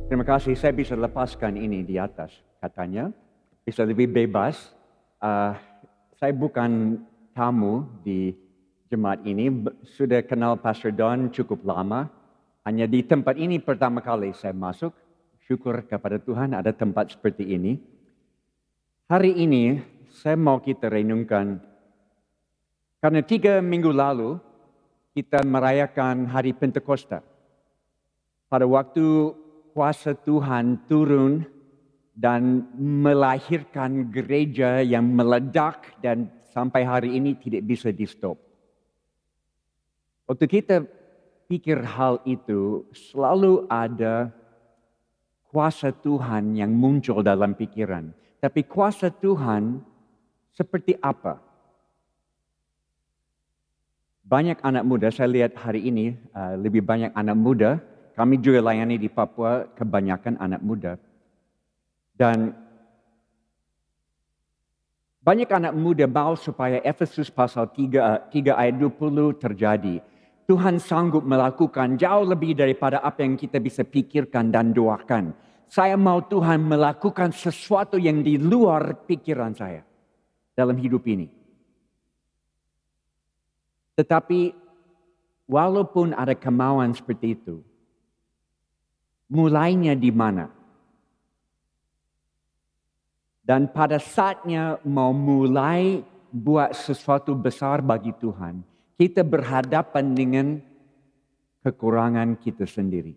Terima kasih, saya bisa lepaskan ini di atas, katanya. Bisa lebih bebas. Saya bukan tamu di jemaat ini, sudah kenal Pastor Don cukup lama. Hanya di tempat ini pertama kali saya masuk. Syukur kepada Tuhan ada tempat seperti ini. Hari ini saya mau kita renungkan, karena 3 minggu lalu kita merayakan Hari Pentakosta. Pada waktu kuasa Tuhan turun dan melahirkan gereja yang meledak dan sampai hari ini tidak bisa di-stop. Waktu kita pikir hal itu, selalu ada kuasa Tuhan yang muncul dalam pikiran. Tapi kuasa Tuhan seperti apa? Banyak anak muda, saya lihat hari ini lebih banyak anak muda. Kami juga layani di Papua, kebanyakan anak muda. Dan banyak anak muda mau supaya Efesus pasal 3 ayat 20 terjadi. Tuhan sanggup melakukan jauh lebih daripada apa yang kita bisa pikirkan dan doakan. Saya mau Tuhan melakukan sesuatu yang di luar pikiran saya dalam hidup ini. Tetapi walaupun ada kemauan seperti itu, mulainya di mana? Dan pada saatnya mau mulai buat sesuatu besar bagi Tuhan, kita berhadapan dengan kekurangan kita sendiri.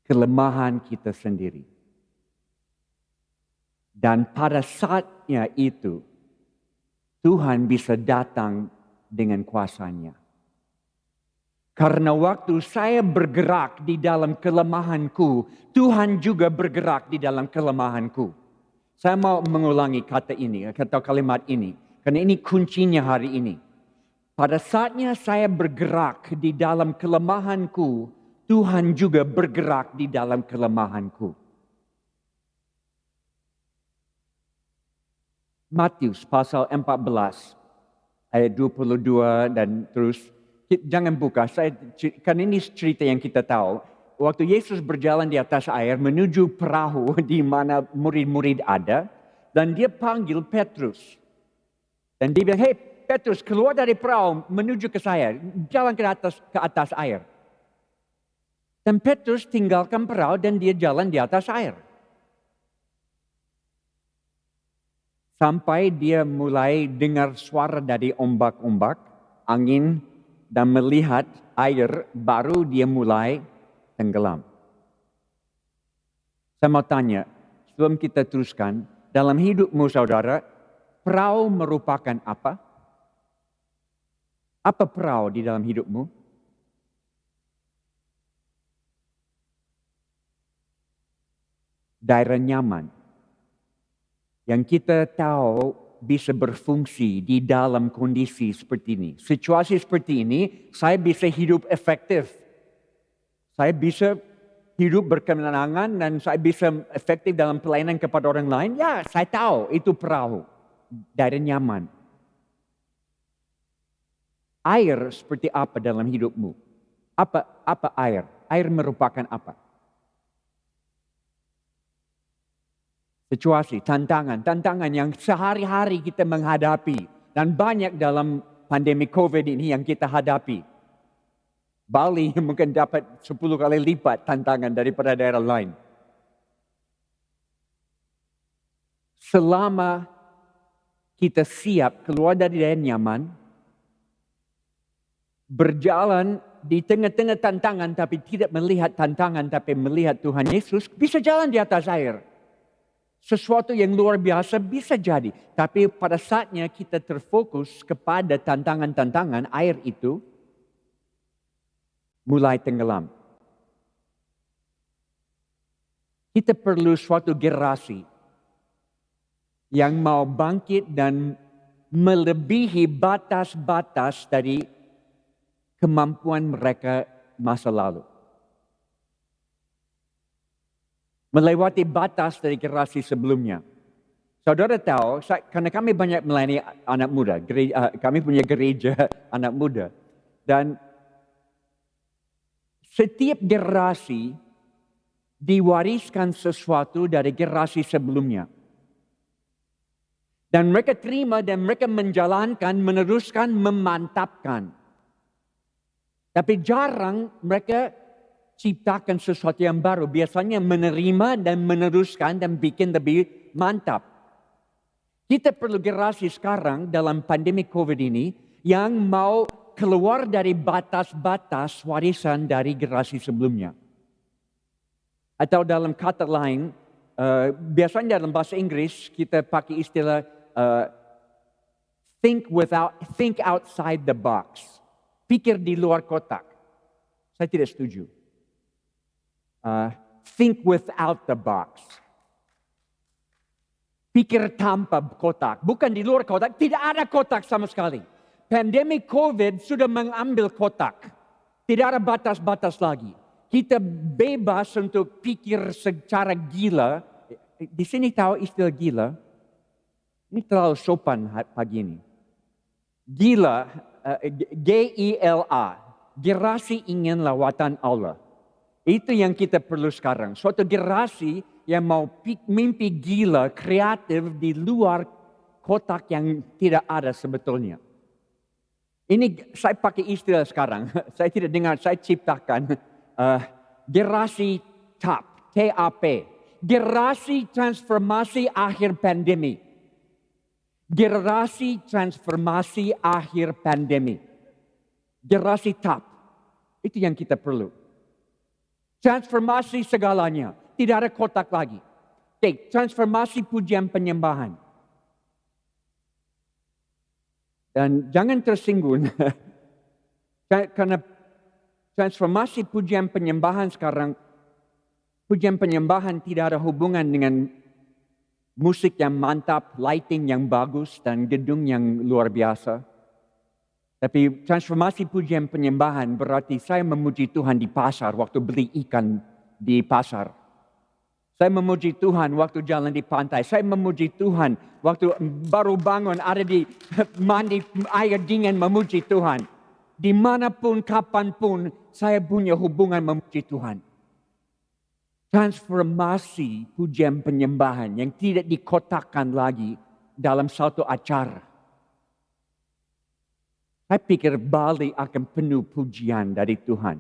Kelemahan kita sendiri. Dan pada saatnya itu, Tuhan bisa datang dengan kuasanya. Karena waktu saya bergerak di dalam kelemahanku, Tuhan juga bergerak di dalam kelemahanku. Saya mau mengulangi kata ini, atau kalimat ini. Karena ini kuncinya hari ini. Pada saatnya saya bergerak di dalam kelemahanku, Tuhan juga bergerak di dalam kelemahanku. Matius pasal 14, ayat 22 dan terus. Jangan buka, karena ini cerita yang kita tahu. Waktu Yesus berjalan di atas air menuju perahu di mana murid-murid ada. Dan dia panggil Petrus. Dan dia bilang, hey Petrus keluar dari perahu menuju ke saya. Jalan ke atas air. Dan Petrus tinggalkan perahu dan dia jalan di atas air. Sampai dia mulai dengar suara dari ombak-ombak, angin, dan melihat air, baru dia mulai tenggelam. Saya mau tanya, sebelum kita teruskan, dalam hidupmu saudara, perahu merupakan apa? Apa perahu di dalam hidupmu? Daerah nyaman. Yang kita tahu bisa berfungsi di dalam kondisi seperti ini. Situasi seperti ini, saya bisa hidup efektif. Saya bisa hidup berkemenangan dan saya bisa efektif dalam pelayanan kepada orang lain. Ya, saya tahu itu perahu. Daerah nyaman. Air seperti apa dalam hidupmu? Apa air? Air merupakan apa? Situasi, tantangan yang sehari-hari kita menghadapi. Dan banyak dalam pandemi COVID ini yang kita hadapi. Bali mungkin dapat 10 kali lipat tantangan daripada daerah lain. Selama kita siap keluar dari daerah nyaman, berjalan di tengah-tengah tantangan tapi tidak melihat tantangan tapi melihat Tuhan Yesus, bisa jalan di atas air. Sesuatu yang luar biasa bisa jadi. Tapi pada saatnya kita terfokus kepada tantangan-tantangan, air itu mulai tenggelam. Kita perlu suatu generasi yang mau bangkit dan melebihi batas-batas dari kemampuan mereka masa lalu. Melewati batas dari generasi sebelumnya. Saudara tahu, karena kami banyak melayani anak muda, kami punya gereja anak muda. Dan setiap generasi diwariskan sesuatu dari generasi sebelumnya. Dan mereka terima dan mereka menjalankan, meneruskan, memantapkan. Tapi jarang mereka ciptakan sesuatu yang baru. Biasanya menerima dan meneruskan dan bikin lebih mantap. Kita perlu generasi sekarang dalam pandemi COVID ini yang mau keluar dari batas-batas warisan dari generasi sebelumnya. Atau dalam kata lain, biasanya dalam bahasa Inggris kita pakai istilah think outside the box. Pikir di luar kotak. Saya tidak setuju. Think without the box. Pikir tanpa kotak, bukan di luar kotak, tidak ada kotak sama sekali. Pandemi COVID sudah mengambil kotak. Tidak ada batas-batas lagi. Kita bebas untuk pikir secara gila. Di sini tahu istilah gila? Ini terlalu sopan pagi ini. Gila, G-I-L-A, generasi ingin lawatan Allah. Itu yang kita perlu sekarang. Suatu generasi yang mau mimpi gila, kreatif di luar kotak yang tidak ada sebetulnya. Ini saya pakai istilah sekarang. Saya tidak dengar, saya ciptakan. Generasi TAP, T-A-P. Generasi transformasi akhir pandemi. Generasi transformasi akhir pandemi. Generasi TAP. Itu yang kita perlu. Transformasi segalanya. Tidak ada kotak lagi. Oke, transformasi pujian penyembahan. Dan jangan tersinggung. Karena transformasi pujian penyembahan sekarang, pujian penyembahan tidak ada hubungan dengan musik yang mantap, lighting yang bagus, dan gedung yang luar biasa. Tapi transformasi pujian penyembahan berarti saya memuji Tuhan di pasar waktu beli ikan di pasar. Saya memuji Tuhan waktu jalan di pantai. Saya memuji Tuhan waktu baru bangun ada di mandi air dingin memuji Tuhan. Dimanapun, kapanpun saya punya hubungan memuji Tuhan. Transformasi pujian penyembahan yang tidak dikotakkan lagi dalam satu acara. Saya pikir Bali akan penuh pujian dari Tuhan.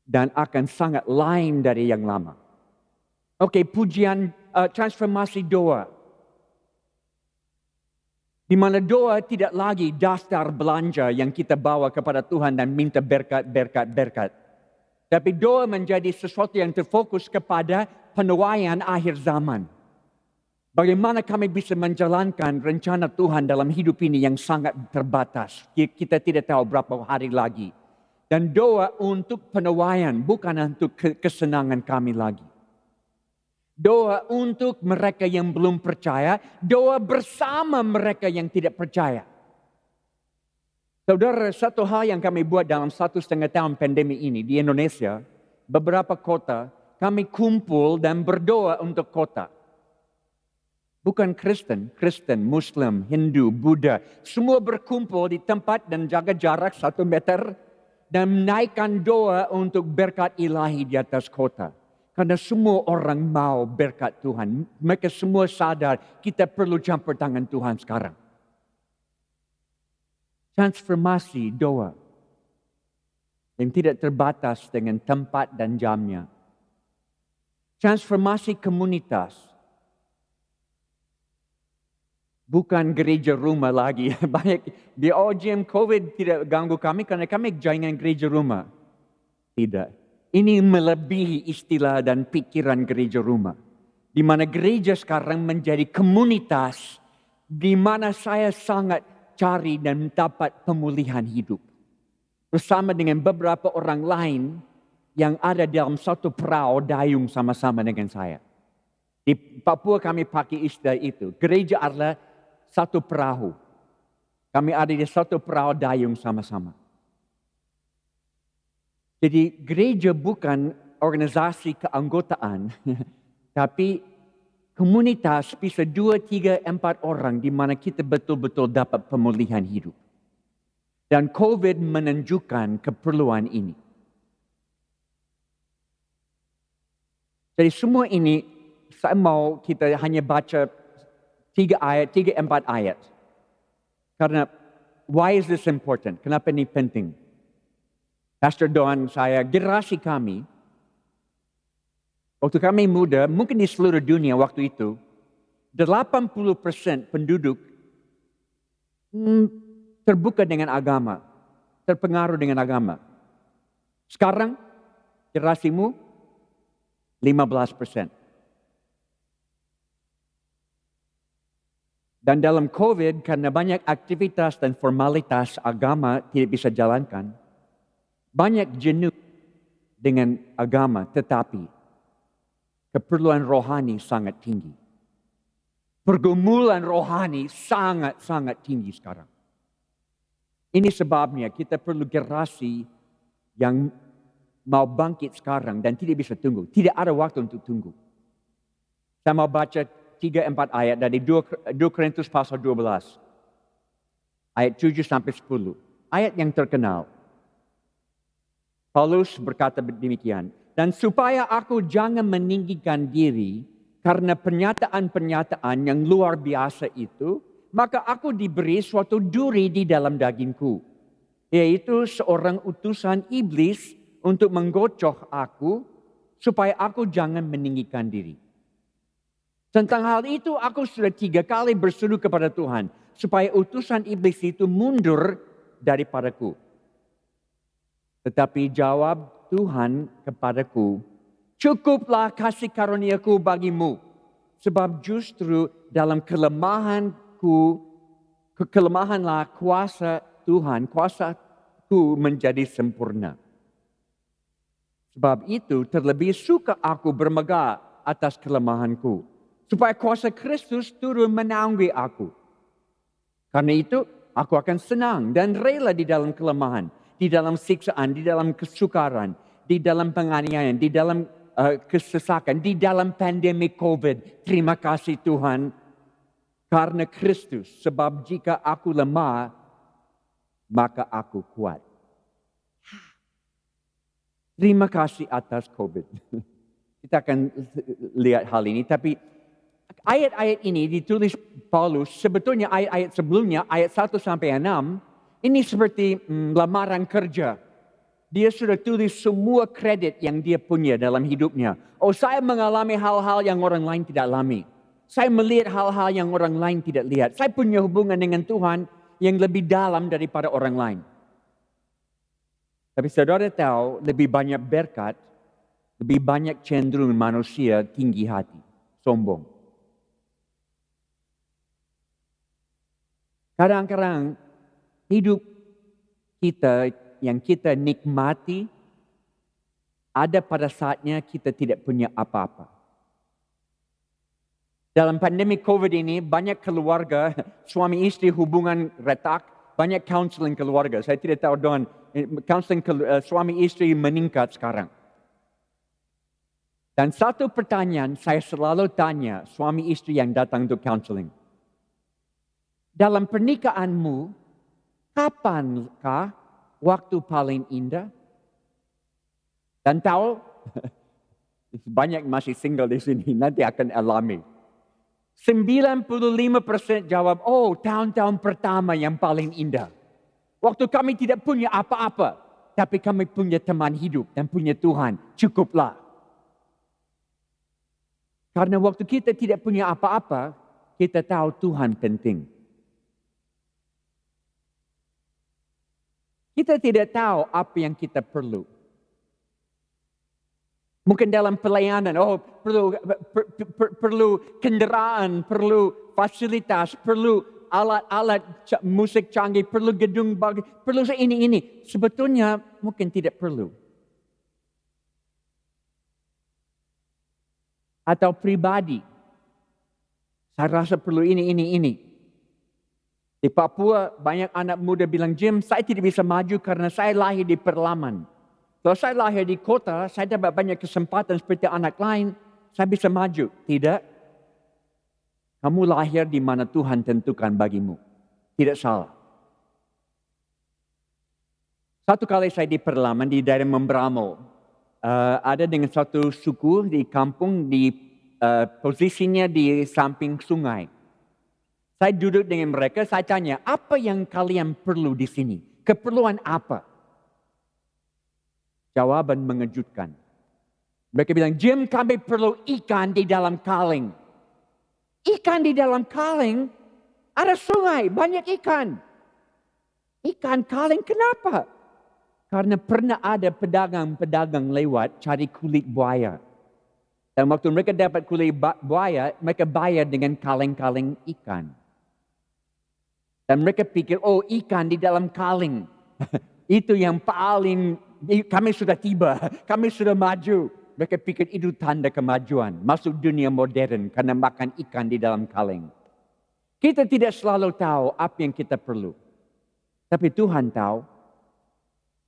Dan akan sangat lain dari yang lama. Oke, pujian transformasi doa. Di mana doa tidak lagi daftar belanja yang kita bawa kepada Tuhan dan minta berkat. Tapi doa menjadi sesuatu yang terfokus kepada penuaian akhir zaman. Bagaimana kami bisa menjalankan rencana Tuhan dalam hidup ini yang sangat terbatas. Kita tidak tahu berapa hari lagi. Dan doa untuk penuaian, bukan untuk kesenangan kami lagi. Doa untuk mereka yang belum percaya, doa bersama mereka yang tidak percaya. Saudara, satu hal yang kami buat dalam 1,5 tahun pandemi ini di Indonesia, beberapa kota, kami kumpul dan berdoa untuk kota. Bukan Kristen, Muslim, Hindu, Buddha, semua berkumpul di tempat dan jaga jarak 1 meter dan menaikkan doa untuk berkat ilahi di atas kota. Karena semua orang mau berkat Tuhan. Mereka semua sadar kita perlu campur tangan Tuhan sekarang. Transformasi doa. Yang tidak terbatas dengan tempat dan jamnya. Transformasi komunitas. Bukan gereja rumah lagi. Banyak di OGM COVID tidak ganggu kami karena kami jangan gereja rumah. Tidak. Ini melebihi istilah dan pikiran gereja rumah. Di mana gereja sekarang menjadi komunitas. Di mana saya sangat cari dan dapat pemulihan hidup. Bersama dengan beberapa orang lain yang ada dalam satu perahu dayung sama-sama dengan saya. Di Papua kami pakai istilah itu. Gereja adalah satu perahu. Kami ada di satu perahu dayung sama-sama. Jadi gereja bukan organisasi keanggotaan, tapi komunitas bisa 2, 3, 4 orang di mana kita betul-betul dapat pemulihan hidup. Dan COVID menunjukkan keperluan ini. Jadi semua ini saya mau kita hanya baca 3-4 ayat. Karena why is this important? Kenapa ini penting? Pastor Don saya, generasi kami, waktu kami muda, mungkin di seluruh dunia waktu itu, 80% penduduk terbuka dengan agama, terpengaruh dengan agama. Sekarang, generasimu 15%. Dan dalam COVID, karena banyak aktivitas dan formalitas agama tidak bisa jalankan, banyak jenuh dengan agama, tetapi keperluan rohani sangat tinggi. Pergumulan rohani sangat-sangat tinggi sekarang. Ini sebabnya kita perlu generasi yang mau bangkit sekarang dan tidak bisa tunggu. Tidak ada waktu untuk tunggu. Saya mau baca 3-4 ayat dari 2 Korintus pasal 12. Ayat 7 sampai 10. Ayat yang terkenal. Paulus berkata demikian. Dan supaya aku jangan meninggikan diri karena pernyataan-pernyataan yang luar biasa itu, maka aku diberi suatu duri di dalam dagingku, yaitu seorang utusan iblis untuk menggocoh aku, supaya aku jangan meninggikan diri. Tentang hal itu aku sudah 3 kali berseru kepada Tuhan, supaya utusan iblis itu mundur daripadaku. Tetapi jawab Tuhan kepadaku, cukuplah kasih karuniaku bagimu, sebab justru dalam kelemahanlah kuasa Tuhan, kuasaku menjadi sempurna. Sebab itu terlebih suka aku bermegah atas kelemahanku, supaya kuasa Kristus turun menaungi aku. Karena itu aku akan senang dan rela di dalam kelemahan, di dalam siksaan, di dalam kesukaran, di dalam penganiayaan, di dalam kesesakan, di dalam pandemi COVID. Terima kasih Tuhan karena Kristus. Sebab jika aku lemah, maka aku kuat. Terima kasih atas COVID. Kita akan lihat hal ini. Tapi ayat-ayat ini ditulis Paulus. Sebetulnya ayat-ayat sebelumnya, ayat 1 sampai 6. Ini seperti lamaran kerja. Dia sudah tulis semua kredit yang dia punya dalam hidupnya. Oh, saya mengalami hal-hal yang orang lain tidak alami. Saya melihat hal-hal yang orang lain tidak lihat. Saya punya hubungan dengan Tuhan yang lebih dalam daripada orang lain. Tapi saudara tahu, lebih banyak berkat, lebih banyak cenderung manusia tinggi hati, sombong. Kadang-kadang hidup kita yang kita nikmati, ada pada saatnya kita tidak punya apa-apa. Dalam pandemi COVID ini, banyak keluarga, suami istri hubungan retak, banyak counseling keluarga. Saya tidak tahu dengan counseling suami istri meningkat sekarang. Dan satu pertanyaan saya selalu tanya suami istri yang datang untuk counseling. Dalam pernikahanmu, kapankah waktu paling indah? Dan tahu, banyak masih single di sini, nanti akan alami. 95% jawab, oh tahun-tahun pertama yang paling indah. Waktu kami tidak punya apa-apa, tapi kami punya teman hidup dan punya Tuhan, cukuplah. Karena waktu kita tidak punya apa-apa, kita tahu Tuhan penting. Kita tidak tahu apa yang kita perlu. Mungkin dalam pelayanan, perlu kendaraan, perlu fasilitas, perlu alat-alat musik canggih, perlu gedung bagus, perlu ini. Sebetulnya mungkin tidak perlu. Atau pribadi, saya rasa perlu ini. Di Papua banyak anak muda bilang, Jim, saya tidak bisa maju karena saya lahir di pedalaman. Kalau saya lahir di kota, saya dapat banyak kesempatan seperti anak lain, saya bisa maju. Tidak. Kamu lahir di mana Tuhan tentukan bagimu. Tidak salah. Satu kali saya di pedalaman di daerah Membramo. ada dengan satu suku di kampung posisinya di samping sungai. Saya duduk dengan mereka, saya tanya, apa yang kalian perlu di sini? Keperluan apa? Jawaban mengejutkan. Mereka bilang, Jim, kami perlu ikan di dalam kaleng. Ikan di dalam kaleng? Ada sungai, banyak ikan. Ikan kaleng kenapa? Karena pernah ada pedagang-pedagang lewat cari kulit buaya. Dan waktu mereka dapat kulit buaya, mereka bayar dengan kaleng-kaleng ikan. Dan mereka pikir, oh ikan di dalam kaleng. Itu yang paling, kami sudah tiba, kami sudah maju. Mereka pikir itu tanda kemajuan. Masuk dunia modern karena makan ikan di dalam kaleng. Kita tidak selalu tahu apa yang kita perlu. Tapi Tuhan tahu.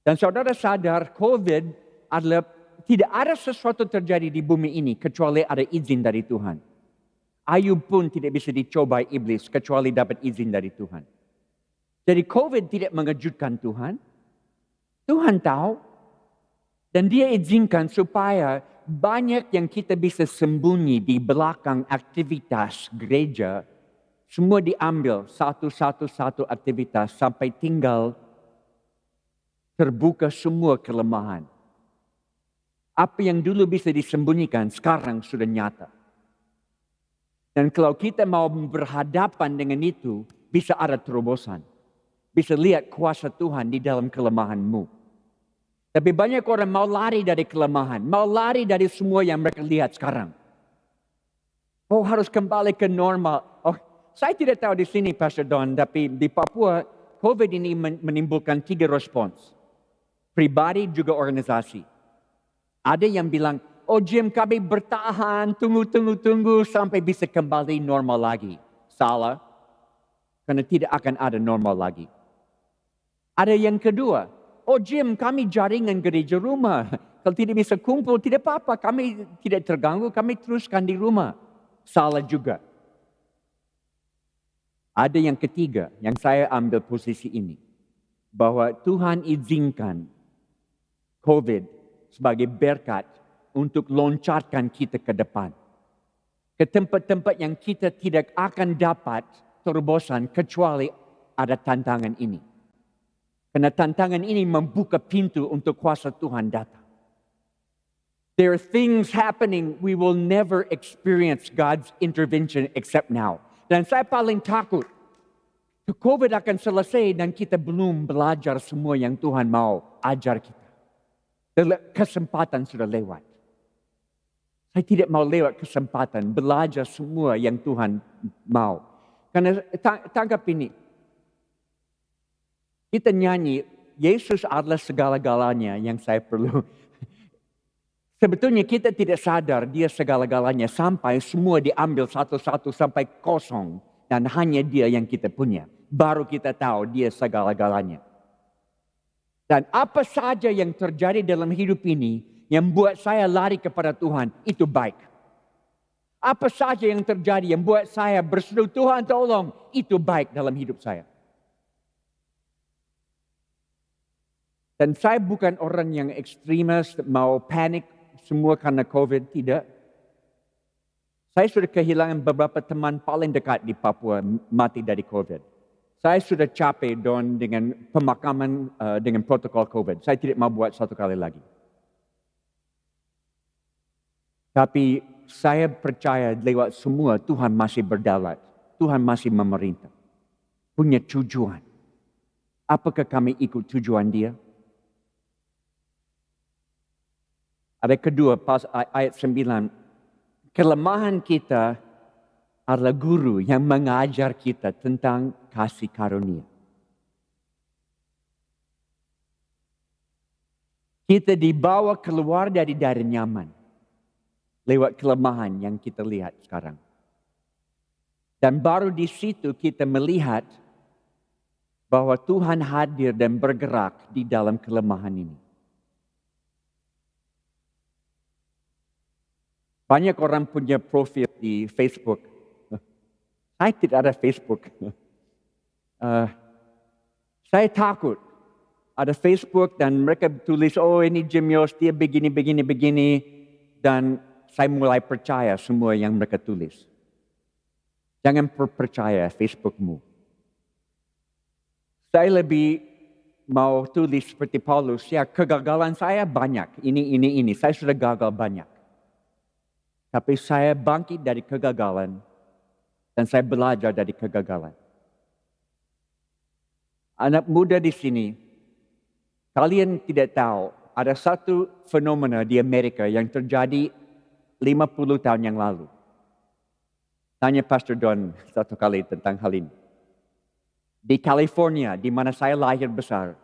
Dan saudara sadar COVID adalah tidak ada sesuatu terjadi di bumi ini kecuali ada izin dari Tuhan. Ayub pun tidak bisa dicoba iblis kecuali dapat izin dari Tuhan. Jadi COVID tidak mengejutkan Tuhan. Tuhan tahu. Dan dia izinkan supaya banyak yang kita bisa sembunyi di belakang aktivitas gereja. Semua diambil satu aktivitas sampai tinggal terbuka semua kelemahan. Apa yang dulu bisa disembunyikan sekarang sudah nyata. Dan kalau kita mau berhadapan dengan itu, bisa ada terobosan. Bisa lihat kuasa Tuhan di dalam kelemahanmu. Tapi banyak orang mau lari dari kelemahan, mau lari dari semua yang mereka lihat sekarang. Oh, harus kembali ke normal. Oh, saya tidak tahu di sini Pastor Don, tapi di Papua COVID ini menimbulkan 3 respons. Pribadi juga organisasi. Ada yang bilang, oh Jim kami bertahan, tunggu sampai bisa kembali normal lagi. Salah, karena tidak akan ada normal lagi. Ada yang kedua, oh Jim kami jaringan gereja rumah. Kalau tidak bisa kumpul, tidak apa-apa, kami tidak terganggu, kami teruskan di rumah. Salah juga. Ada yang ketiga, yang saya ambil posisi ini. Bahwa Tuhan izinkan COVID sebagai berkat untuk loncatkan kita ke depan. Ke tempat-tempat yang kita tidak akan dapat terobosan kecuali ada tantangan ini. Karena tantangan ini membuka pintu untuk kuasa Tuhan datang. There are things happening we will never experience God's intervention except now. Dan saya paling takut COVID akan selesai dan kita belum belajar semua yang Tuhan mau ajar kita. Kesempatan sudah lewat. Saya tidak mau lewat kesempatan belajar semua yang Tuhan mau. Karena tangkap ini. Kita nyanyi, Yesus adalah segala-galanya yang saya perlu. Sebetulnya kita tidak sadar dia segala-galanya sampai semua diambil satu-satu sampai kosong. Dan hanya dia yang kita punya. Baru kita tahu dia segala-galanya. Dan apa saja yang terjadi dalam hidup ini yang buat saya lari kepada Tuhan, itu baik. Apa saja yang terjadi yang buat saya berseru, Tuhan tolong, itu baik dalam hidup saya. Dan saya bukan orang yang ekstremis, mau panik semua karena COVID, tidak. Saya sudah kehilangan beberapa teman paling dekat di Papua mati dari COVID. Saya sudah capek dengan pemakaman dengan protokol COVID. Saya tidak mau buat satu kali lagi. Tapi saya percaya lewat semua Tuhan masih berdaulat. Tuhan masih memerintah. Punya tujuan. Apakah kami ikut tujuan dia? Ada kedua, ayat 9. Kelemahan kita adalah guru yang mengajar kita tentang kasih karunia. Kita dibawa keluar dari nyaman lewat kelemahan yang kita lihat sekarang. Dan baru di situ kita melihat bahwa Tuhan hadir dan bergerak di dalam kelemahan ini. Banyak orang punya profil di Facebook. Saya tidak ada Facebook. Saya takut ada Facebook dan mereka tulis, oh ini Jim Yos, dia begini. Dan saya mulai percaya semua yang mereka tulis. Jangan percaya Facebookmu. Saya lebih mau tulis seperti Paulus, ya kegagalan saya banyak, ini. Saya sudah gagal banyak. Tapi saya bangkit dari kegagalan dan saya belajar dari kegagalan. Anak muda di sini, kalian tidak tahu, ada satu fenomena di Amerika yang terjadi 50 tahun yang lalu. Tanya Pastor Don satu kali tentang hal ini. Di California, di mana saya lahir besar,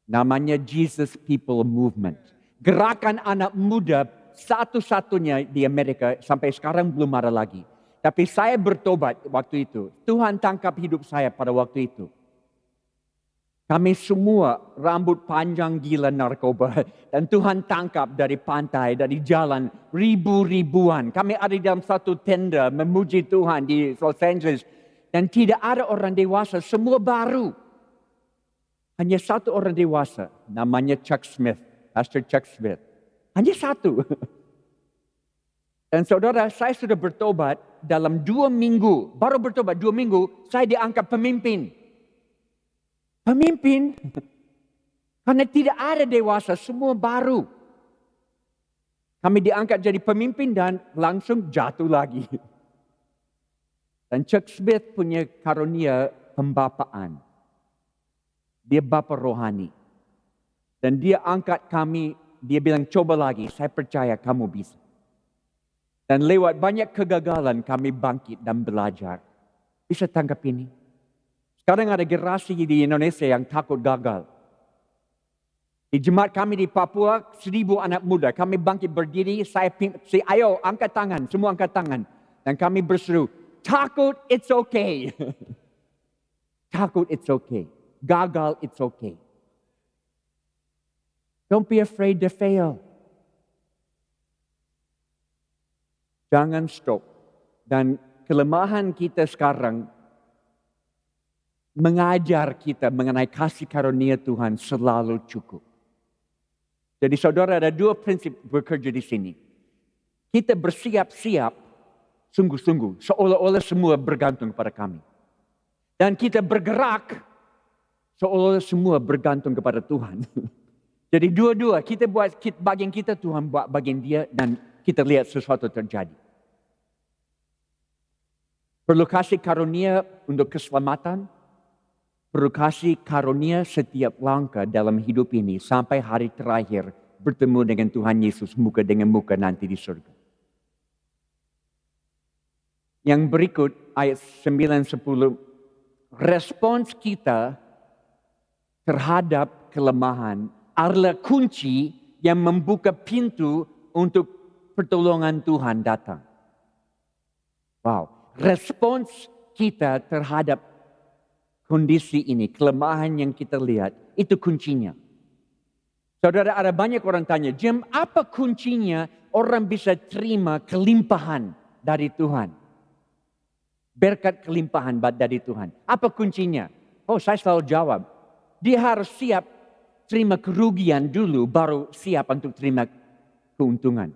namanya Jesus People Movement. Gerakan anak muda satu-satunya di Amerika, sampai sekarang belum ada lagi. Tapi saya bertobat waktu itu. Tuhan tangkap hidup saya pada waktu itu. Kami semua rambut panjang gila narkoba. Dan Tuhan tangkap dari pantai, dari jalan, ribuan. Kami ada dalam satu tenda memuji Tuhan di Los Angeles. Dan tidak ada orang dewasa, semua baru. Hanya satu orang dewasa, namanya Chuck Smith, Pastor Chuck Smith. Hanya satu. Dan saudara, saya sudah bertobat dalam 2 minggu. Baru bertobat 2 minggu, saya diangkat pemimpin. Pemimpin. Karena tidak ada dewasa, semua baru. Kami diangkat jadi pemimpin dan langsung jatuh lagi. Dan Chuck Smith punya karunia pembapaan. Dia bapa rohani. Dan dia angkat kami, dia bilang coba lagi, saya percaya kamu bisa. Dan lewat banyak kegagalan kami bangkit dan belajar. Bisa tangkap ini? Sekarang ada generasi di Indonesia yang takut gagal. Di jemaat kami di Papua, 1,000 anak muda. Kami bangkit berdiri, ayo angkat tangan, semua angkat tangan. Dan kami berseru, takut it's okay. Takut it's okay. Gagal it's okay. Don't be afraid to fail. Jangan stop. Dan kelemahan kita sekarang mengajar kita mengenai kasih karunia Tuhan selalu cukup. Jadi saudara, ada 2 prinsip bekerja di sini. Kita bersiap-siap, sungguh-sungguh, seolah-olah semua bergantung pada kami. Dan kita bergerak, seolah-olah semua bergantung kepada Tuhan. Jadi dua-dua, kita buat bagian kita, Tuhan buat bagian dia, dan kita lihat sesuatu terjadi. Perlu kasih karunia untuk keselamatan. Perlu kasih karunia setiap langkah dalam hidup ini sampai hari terakhir bertemu dengan Tuhan Yesus muka dengan muka nanti di surga. Yang berikut ayat 9-10, respons kita terhadap kelemahan adalah kunci yang membuka pintu untuk pertolongan Tuhan datang. Wow, respons kita terhadap kondisi ini, kelemahan yang kita lihat, itu kuncinya. Saudara, ada banyak orang tanya, Jim, apa kuncinya orang bisa terima kelimpahan dari Tuhan? Berkat kelimpahan dari Tuhan. Apa kuncinya? Oh, saya selalu jawab. Dia harus siap terima kerugian dulu, baru siap untuk terima keuntungan.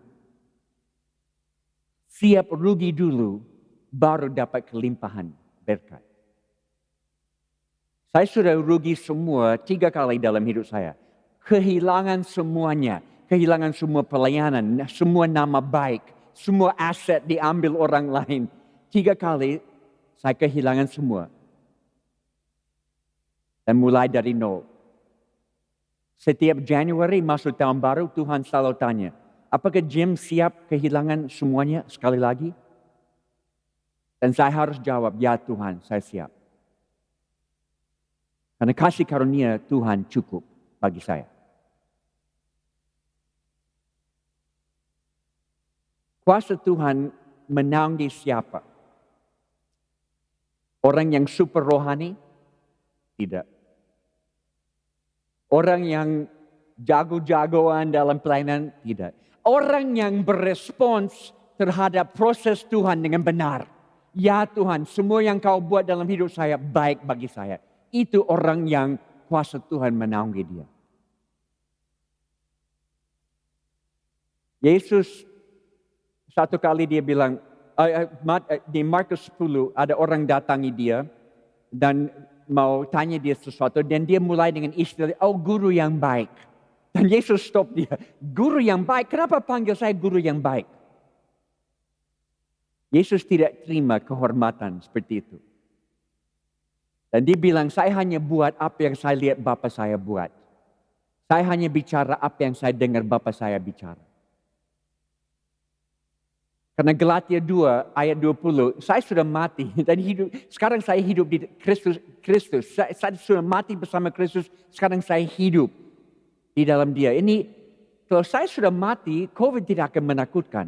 Siap rugi dulu, baru dapat kelimpahan berkat. Saya sudah rugi semua 3 kali dalam hidup saya. Kehilangan semuanya. Kehilangan semua pelayanan, semua nama baik, semua aset diambil orang lain. 3 kali saya kehilangan semua. Dan mulai dari nol. Setiap Januari masuk tahun baru, Tuhan selalu tanya, apakah Jim siap kehilangan semuanya sekali lagi? Dan saya harus jawab, ya Tuhan, saya siap. Karena kasih karunia Tuhan cukup bagi saya. Kuasa Tuhan menanggi siapa? Orang yang super rohani? Tidak. Orang yang jago-jagoan dalam pelayanan? Tidak. Orang yang berespons terhadap proses Tuhan dengan benar. Ya Tuhan, semua yang kau buat dalam hidup saya baik bagi saya. Itu orang yang kuasa Tuhan menaungi dia. Yesus satu kali dia bilang, di Markus 10 ada orang datangi dia dan mau tanya dia sesuatu dan dia mulai dengan istilah, oh guru yang baik. Dan Yesus stop dia, guru yang baik, kenapa panggil saya guru yang baik? Yesus tidak terima kehormatan seperti itu. Dan dia bilang, saya hanya buat apa yang saya lihat Bapa saya buat. Saya hanya bicara apa yang saya dengar Bapa saya bicara. Karena Galatia 2 ayat 20, saya sudah mati dan hidup. Sekarang saya hidup di Kristus. Saya sudah mati bersama Kristus, sekarang saya hidup di dalam Dia. Ini kalau saya sudah mati, COVID tidak akan menakutkan.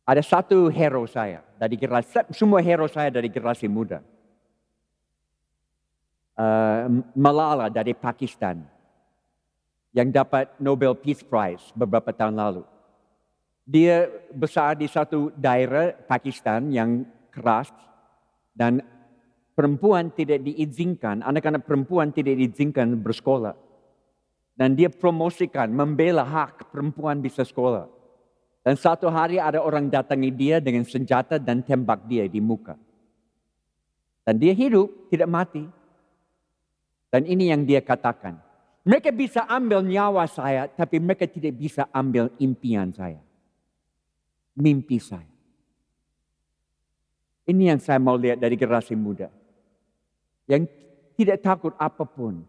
Ada satu hero saya dari generasi, semua hero saya dari generasi muda. Malala dari Pakistan yang dapat Nobel Peace Prize beberapa tahun lalu. Dia besar di satu daerah Pakistan yang keras dan perempuan tidak diizinkan, anak-anak perempuan tidak diizinkan bersekolah. Dan dia promosikan, membela hak perempuan bisa sekolah. Dan satu hari ada orang datangi dia dengan senjata dan tembak dia di muka. Dan dia hidup, tidak mati. Dan ini yang dia katakan. Mereka bisa ambil nyawa saya, tapi mereka tidak bisa ambil impian saya. Mimpi saya. Ini yang saya mau lihat dari generasi muda. Yang tidak takut apapun.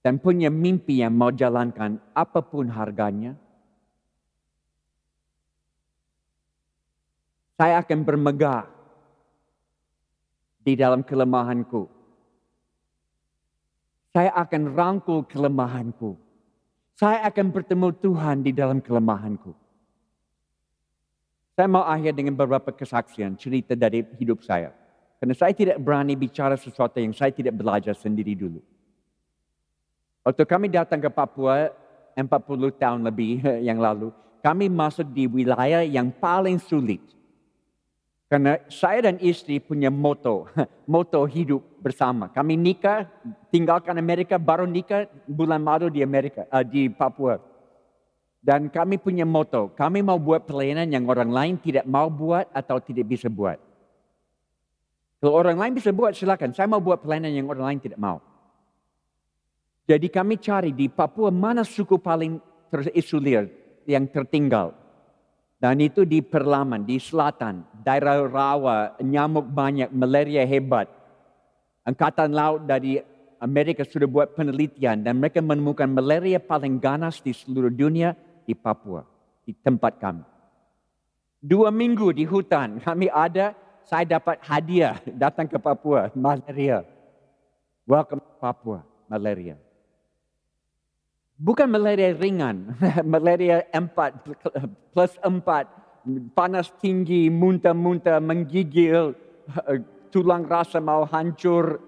Dan punya mimpi yang mau jalankan apapun harganya. Saya akan bermegah di dalam kelemahanku. Saya akan rangkul kelemahanku. Saya akan bertemu Tuhan di dalam kelemahanku. Saya mau akhir dengan beberapa kesaksian, cerita dari hidup saya. Karena saya tidak berani bicara sesuatu yang saya tidak belajar sendiri dulu. Waktu kami datang ke Papua 40 tahun lebih yang lalu, kami masuk di wilayah yang paling sulit. Karena saya dan istri punya moto hidup bersama. Kami nikah, tinggalkan Amerika, baru nikah bulan Maret di Papua. Dan kami punya moto, kami mau buat pelayanan yang orang lain tidak mau buat atau tidak bisa buat. Kalau orang lain bisa buat, silakan. Saya mau buat pelayanan yang orang lain tidak mau. Jadi kami cari di Papua mana suku paling terisolir yang tertinggal. Dan itu di Perlaman, di selatan, daerah rawa, nyamuk banyak, malaria hebat. Angkatan Laut dari Amerika sudah buat penelitian dan mereka menemukan malaria paling ganas di seluruh dunia di Papua, di tempat kami. 2 minggu di hutan kami ada, saya dapat hadiah datang ke Papua, malaria. Welcome to Papua, malaria. Bukan malaria ringan, malaria 4+4, panas tinggi, muntah-muntah, menggigil, tulang rasa mau hancur,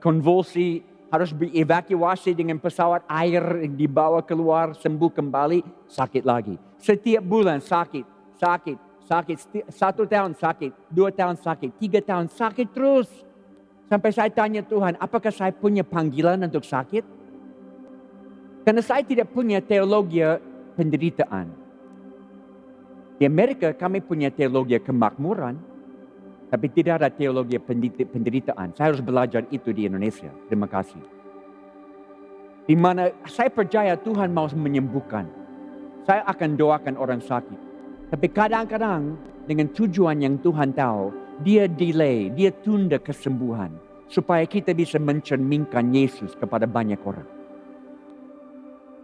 konvulsi, harus dievakuasi dengan pesawat air, dibawa keluar, sembuh kembali, sakit lagi. Setiap bulan sakit. 1 tahun sakit, 2 tahun sakit, 3 tahun sakit terus. Sampai saya tanya Tuhan, apakah saya punya panggilan untuk sakit? Karena saya tidak punya teologi penderitaan. Di Amerika kami punya teologi kemakmuran, tapi tidak ada teologi penderitaan. Saya harus belajar itu di Indonesia. Terima kasih. Di mana saya percaya Tuhan mau menyembuhkan. Saya akan doakan orang sakit. Tapi kadang-kadang dengan tujuan yang Tuhan tahu, dia delay, dia tunda kesembuhan. Supaya kita bisa mencerminkan Yesus kepada banyak orang.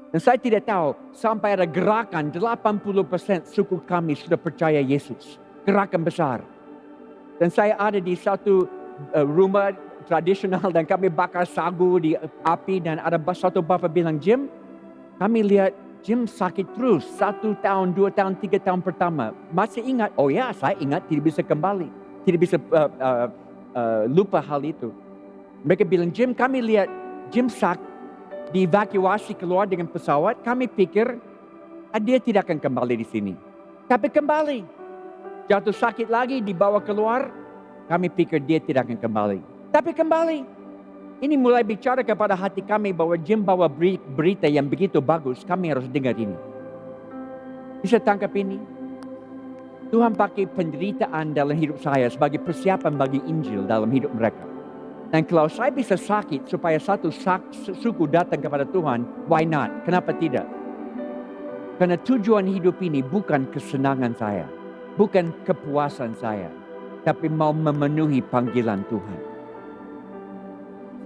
Dan saya tidak tahu, sampai ada gerakan 80% suku kami sudah percaya Yesus. Gerakan besar. Dan saya ada di satu rumah tradisional dan kami bakar sagu di api dan ada satu bapak bilang, Jim, kami lihat Jim sakit terus 1 tahun, 2 tahun, 3 tahun pertama. Masih ingat? Oh ya, saya ingat, tidak bisa kembali. Tidak bisa lupa hal itu. Mereka bilang, Jim, kami lihat Jim sakit. Dievakuasi keluar dengan pesawat, kami pikir dia tidak akan kembali di sini. Tapi kembali. Jatuh sakit lagi, dibawa keluar. Kami pikir dia tidak akan kembali. Tapi kembali. Ini mulai bicara kepada hati kami bahwa Jim bawa berita yang begitu bagus. Kami harus dengar ini. Bisa tangkap ini? Tuhan pakai penderitaan dalam hidup saya sebagai persiapan bagi Injil dalam hidup mereka. Dan kalau saya bisa sakit supaya satu suku datang kepada Tuhan, why not? Kenapa tidak? Karena tujuan hidup ini bukan kesenangan saya, bukan kepuasan saya, tapi mau memenuhi panggilan Tuhan.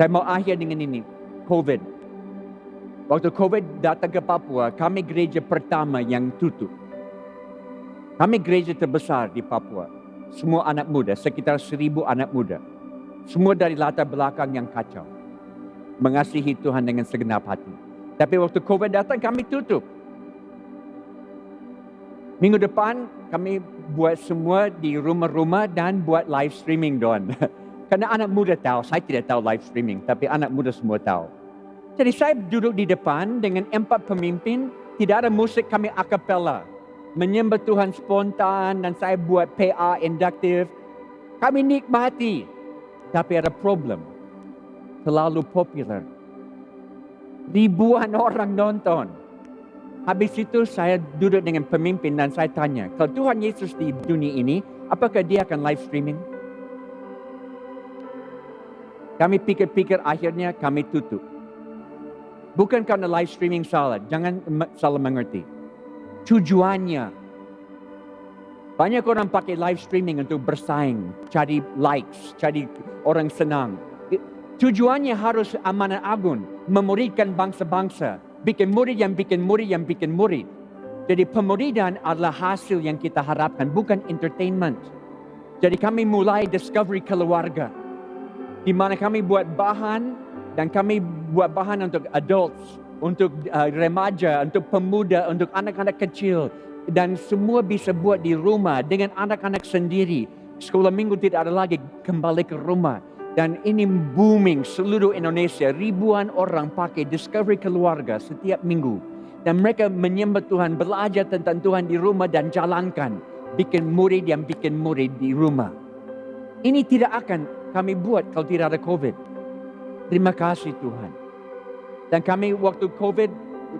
Saya mau akhir dengan ini, COVID. Waktu COVID datang ke Papua, kami gereja pertama yang tutup. Kami gereja terbesar di Papua. Semua anak muda, sekitar 1,000 anak muda. Semua dari latar belakang yang kacau. Mengasihi Tuhan dengan segenap hati. Tapi waktu COVID datang, kami tutup. Minggu depan, kami buat semua di rumah-rumah dan buat live streaming doang. Karena anak muda tahu, saya tidak tahu live streaming, tapi anak muda semua tahu. Jadi saya duduk di depan dengan 4 pemimpin, tidak ada musik, kami a cappella. Menyembah Tuhan spontan dan saya buat PA induktif. Kami nikmati. Tapi ada problem. Terlalu popular. Ribuan orang nonton. Habis itu saya duduk dengan pemimpin dan saya tanya, kalau Tuhan Yesus di dunia ini, apakah dia akan live streaming? Kami pikir-pikir akhirnya kami tutup. Bukan karena live streaming salah, jangan salah mengerti. Tujuannya. Banyak orang pakai live streaming untuk bersaing, cari likes, cari orang senang. Tujuannya harus amanat agung, memuridkan bangsa-bangsa, bikin murid yang bikin murid yang bikin murid. Jadi pemuridan adalah hasil yang kita harapkan, bukan entertainment. Jadi kami mulai discovery keluarga, di mana kami buat bahan dan kami buat bahan untuk adults, untuk remaja, untuk pemuda, untuk anak-anak kecil. Dan semua bisa buat di rumah dengan anak-anak sendiri. Sekolah minggu tidak ada lagi, kembali ke rumah. Dan ini booming seluruh Indonesia. Ribuan orang pakai Discovery Keluarga setiap minggu. Dan mereka menyembah Tuhan, belajar tentang Tuhan di rumah dan jalankan. Bikin murid yang bikin murid di rumah. Ini tidak akan kami buat kalau tidak ada COVID. Terima kasih Tuhan. Dan kami waktu COVID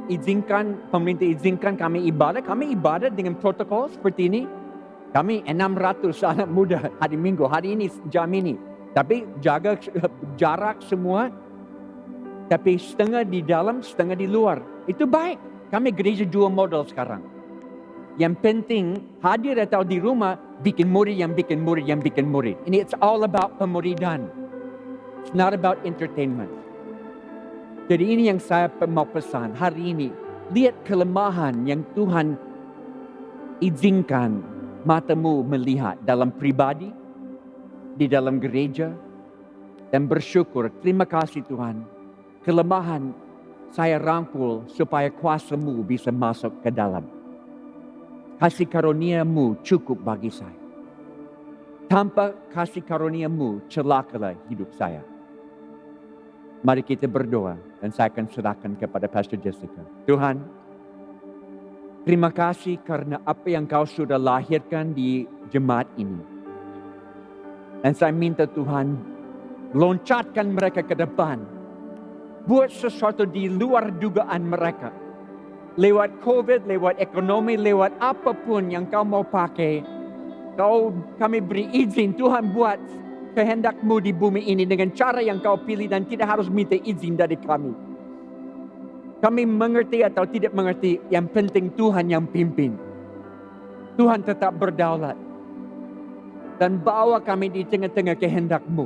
izinkan, pemerintah izinkan kami ibadah dengan protokol seperti ini. Kami 600 anak muda hari Minggu, hari ini, jam ini. Tapi jaga jarak semua. Tapi setengah di dalam, setengah di luar. Itu baik. Kami gereja 2 model sekarang. Yang penting hadir atau di rumah, bikin murid yang bikin murid yang bikin murid. Ini it's all about pemuridan. It's not about entertainment. Jadi ini yang saya mau pesan hari ini. Lihat kelemahan yang Tuhan izinkan matamu melihat dalam pribadi, di dalam gereja, dan bersyukur. Terima kasih Tuhan. Kelemahan saya rangkul supaya kuasa-Mu bisa masuk ke dalam. Kasih karunia-Mu cukup bagi saya. Tanpa kasih karunia-Mu, celakalah hidup saya. Mari kita berdoa dan saya akan serahkan kepada Pastor Jessica. Tuhan, terima kasih karena apa yang Kau sudah lahirkan di jemaat ini. Dan saya minta Tuhan, loncatkan mereka ke depan. Buat sesuatu di luar dugaan mereka. Lewat COVID, lewat ekonomi, lewat apapun yang Kau mau pakai. Kami beri izin Tuhan buat kehendak-Mu di bumi ini dengan cara yang Kau pilih dan tidak harus minta izin dari kami. Kami mengerti atau tidak mengerti, yang penting Tuhan yang pimpin. Tuhan tetap berdaulat. Dan bawa kami di tengah-tengah kehendak-Mu.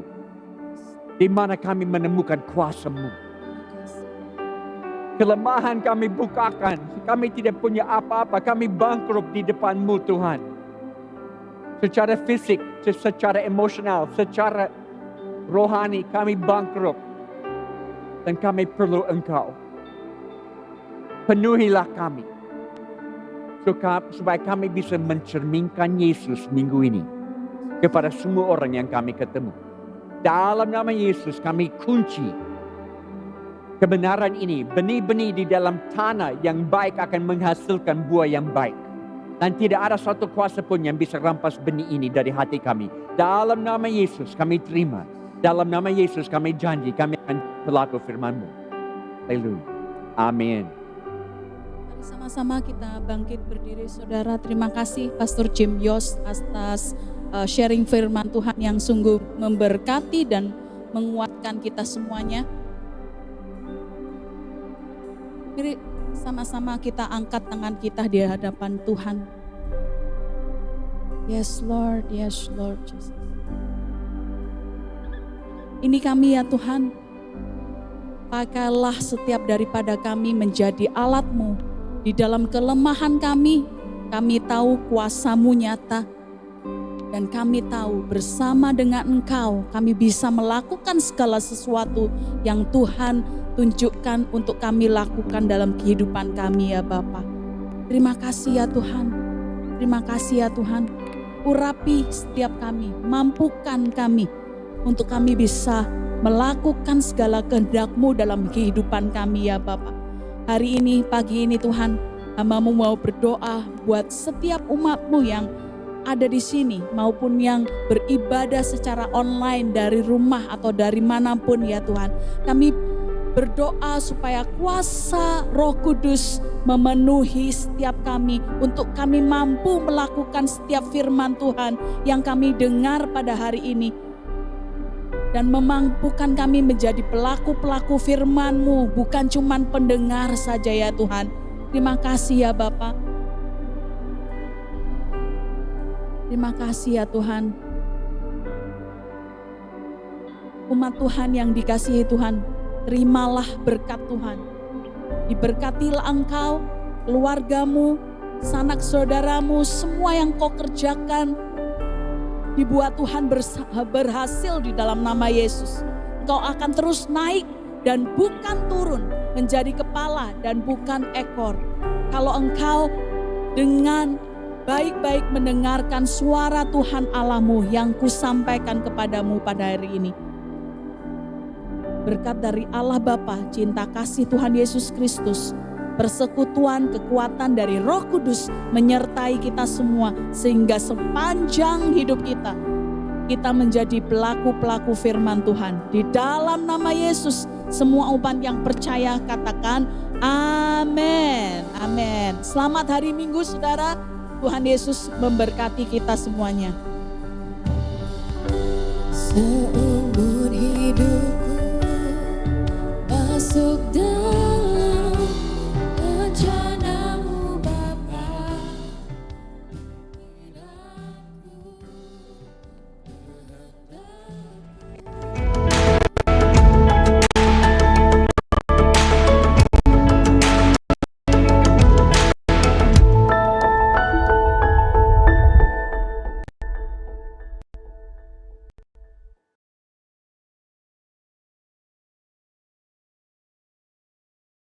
Di mana kami menemukan kuasa-Mu. Kelemahan kami bukakan. Kami tidak punya apa-apa. Kami bangkrut di depan-Mu Tuhan. Secara fisik, secara emosional, secara rohani kami bangkrut. Dan kami perlu Engkau. Penuhilah kami. Supaya kami bisa mencerminkan Yesus minggu ini. Kepada semua orang yang kami ketemu. Dalam nama Yesus kami kunci kebenaran ini. Benih-benih di dalam tanah yang baik akan menghasilkan buah yang baik. Dan tidak ada satu kuasa pun yang bisa rampas benih ini dari hati kami. Dalam nama Yesus kami terima. Dalam nama Yesus kami janji kami akan berlaku firman-Mu. Haleluya. Amin. Mari sama-sama kita bangkit berdiri saudara. Terima kasih Pastor Jim Yos atas sharing firman Tuhan yang sungguh memberkati dan menguatkan kita semuanya. Mari sama-sama kita angkat tangan kita di hadapan Tuhan. Yes Lord Jesus. Ini kami ya Tuhan. Pakailah setiap daripada kami menjadi alat-Mu. Di dalam kelemahan kami tahu kuasa-Mu nyata. Dan kami tahu bersama dengan Engkau kami bisa melakukan segala sesuatu yang Tuhan tunjukkan untuk kami lakukan dalam kehidupan kami ya Bapa. Terima kasih ya Tuhan. Terima kasih ya Tuhan. Urapi setiap kami, mampukan kami untuk kami bisa melakukan segala kehendak-Mu dalam kehidupan kami ya Bapa. Hari ini, pagi ini Tuhan, hamba-Mu mau berdoa buat setiap umat-Mu yang ada di sini maupun yang beribadah secara online dari rumah atau dari manapun ya Tuhan. Kami berdoa supaya kuasa Roh Kudus memenuhi setiap kami untuk kami mampu melakukan setiap firman Tuhan yang kami dengar pada hari ini. Dan memampukan kami menjadi pelaku-pelaku firman-Mu, bukan cuma pendengar saja ya Tuhan. Terima kasih ya Bapak. Terima kasih ya Tuhan. Umat Tuhan yang dikasihi Tuhan, terimalah berkat Tuhan. Diberkatilah engkau, keluargamu, sanak saudaramu, semua yang kau kerjakan. Dibuat Tuhan berhasil di dalam nama Yesus. Engkau akan terus naik dan bukan turun, menjadi kepala dan bukan ekor. Kalau engkau dengan baik-baik mendengarkan suara Tuhan Allahmu yang kusampaikan kepadamu pada hari ini. Berkat dari Allah Bapa, cinta kasih Tuhan Yesus Kristus, persekutuan kekuatan dari Roh Kudus menyertai kita semua sehingga sepanjang hidup kita menjadi pelaku-pelaku firman Tuhan. Di dalam nama Yesus, semua umat yang percaya katakan amin. Amin. Selamat hari Minggu saudara. Tuhan Yesus memberkati kita semuanya.